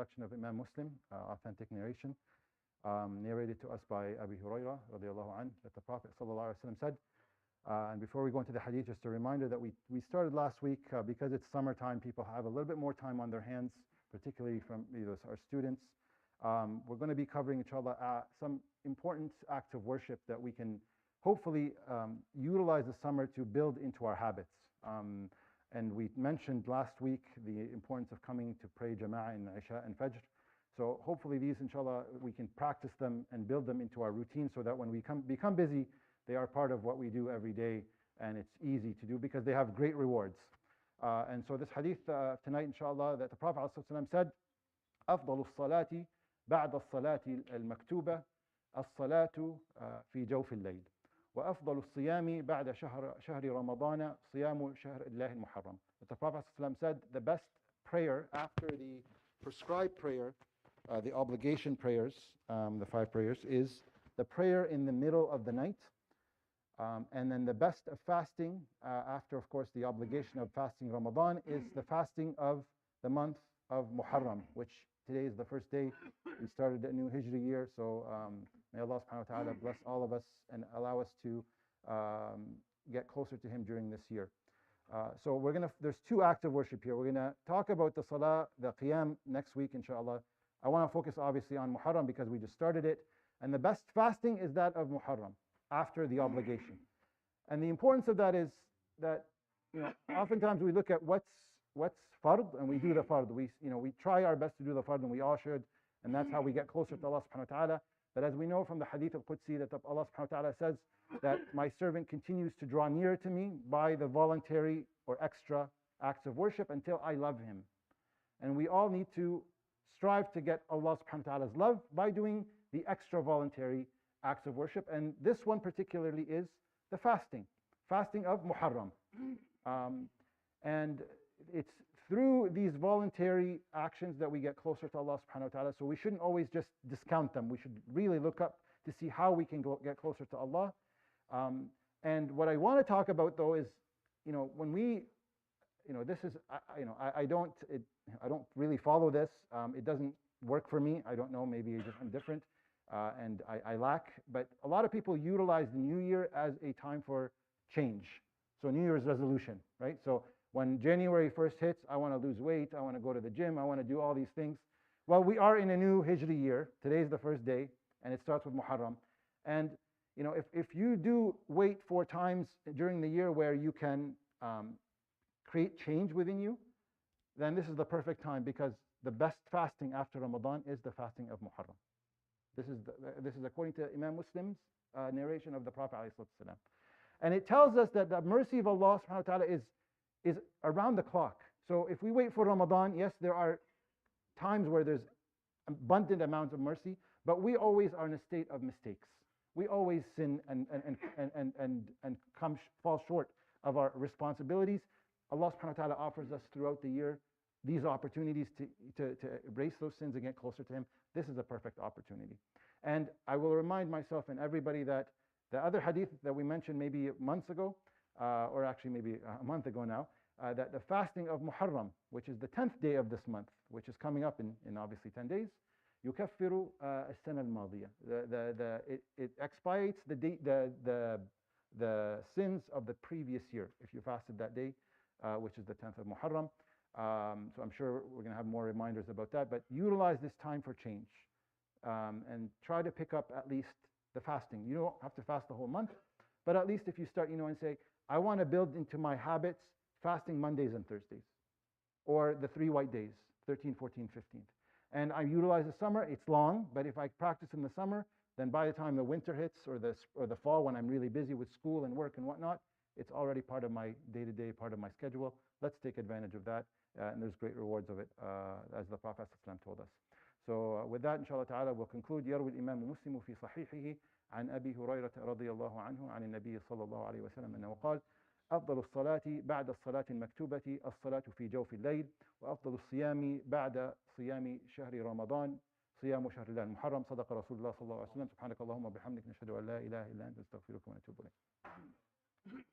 collection of Imam Muslim, authentic narration, narrated to us by Abu Hurairah radiallahu anhu, that the Prophet sallallahu alaihi wasallam said, and before we go into the hadith, just a reminder that we started last week because it's summertime, people have a little bit more time on their hands, particularly from our students. We're going to be covering, inshallah, some important acts of worship that we can hopefully utilize the summer to build into our habits. And we mentioned last week the importance of coming to pray Jama'ah in Isha and Fajr. So hopefully these, inshallah, we can practice them and build them into our routine so that when we become busy, they are part of what we do every day, and it's easy to do because they have great rewards. And so this hadith tonight, inshallah, that the Prophet ﷺ said, أفضل الصلاة بعد الصلاة المكتوبة الصلاة في جوف الليل وأفضل الصيام بعد شهر رمضان صيام شهر الله المحرم. That the Prophet ﷺ said the best prayer after the prescribed prayer, the obligation prayers, the 5 prayers, is the prayer in the middle of the night. And then the best of fasting, after of course the obligation of fasting Ramadan, is the fasting of the month of Muharram, which today is the first day. We started a new Hijri year, so may Allah subhanahu wa ta'ala bless all of us and allow us to get closer to Him during this year. So there's 2 acts of worship here. We're going to talk about the Salah, the Qiyam next week, inshallah. I want to focus obviously on Muharram because we just started it. And the best fasting is that of Muharram, after the obligation. And the importance of that is that, oftentimes we look at what's fard, and we do the fard. We try our best to do the fard, and we all should, and that's how we get closer to Allah subhanahu wa ta'ala. But as we know from the hadith al-Qudsi, that Allah subhanahu wa ta'ala says that my servant continues to draw near to me by the voluntary or extra acts of worship until I love him. And we all need to strive to get Allah subhanahu wa ta'ala's love by doing the extra voluntary acts of worship, and this one particularly is the fasting of Muharram. And it's through these voluntary actions that we get closer to Allah subhanahu wa ta'ala, so we shouldn't always just discount them. We should really look up to see how we can get closer to Allah. And what I want to talk about though is, when we, this is, I don't really follow this. It doesn't work for me. I don't know, maybe I'm different. And I lack, but a lot of people utilize the New Year as a time for change. So New Year's resolution, right? So when January 1st hits, I want to lose weight, I want to go to the gym, I want to do all these things. Well, we are in a new Hijri year. Today is the first day, and it starts with Muharram. And if you do wait for times during the year where you can create change within you, then this is the perfect time, because the best fasting after Ramadan is the fasting of Muharram. This is according to Imam Muslim's narration of the Prophet ﷺ. And it tells us that the mercy of Allah subhanahu wa ta'ala is around the clock. So if we wait for Ramadan, yes, there are times where there's abundant amounts of mercy, but we always are in a state of mistakes. We always sin and fall short of our responsibilities. Allah subhanahu wa ta'ala offers us throughout the year these opportunities to erase those sins and get closer to Him. This is a perfect opportunity. And I will remind myself and everybody that the other hadith that we mentioned maybe months ago, or actually maybe a month ago now, that the fasting of Muharram, which is the 10th day of this month, which is coming up in obviously 10 days, يكفر السنة الماضية. It expiates the sins of the previous year if you fasted that day, which is the 10th of Muharram. So I'm sure we're going to have more reminders about that, but utilize this time for change, and try to pick up at least the fasting. You don't have to fast the whole month, but at least if you start, and say, I want to build into my habits fasting Mondays and Thursdays, or the 3 white days, 13, 14, 15th. And I utilize the summer. It's long, but if I practice in the summer, then by the time the winter hits, or the fall, when I'm really busy with school and work and whatnot, it's already part of my day-to-day, part of my schedule. Let's take advantage of that. And there's great rewards of it, as the Prophet ﷺ told us. So with that, inshallah ta'ala, we'll conclude. يروي الإمام مسلم في صحيحه عن أبي هريرة رضي الله عنه عن النبي صلى الله عليه وسلم أنه قال أفضل الصلاة بعد الصلاة المكتوبة الصلاة في جوف الليل وأفضل الصيام بعد صيام شهر رمضان صيام شهر الله المحرم صدق رسول الله صلى الله عليه وسلم سبحانك اللهم وبحمدك نشهد أن لا إله إلا أنت نستغفرك ونتوب إليك.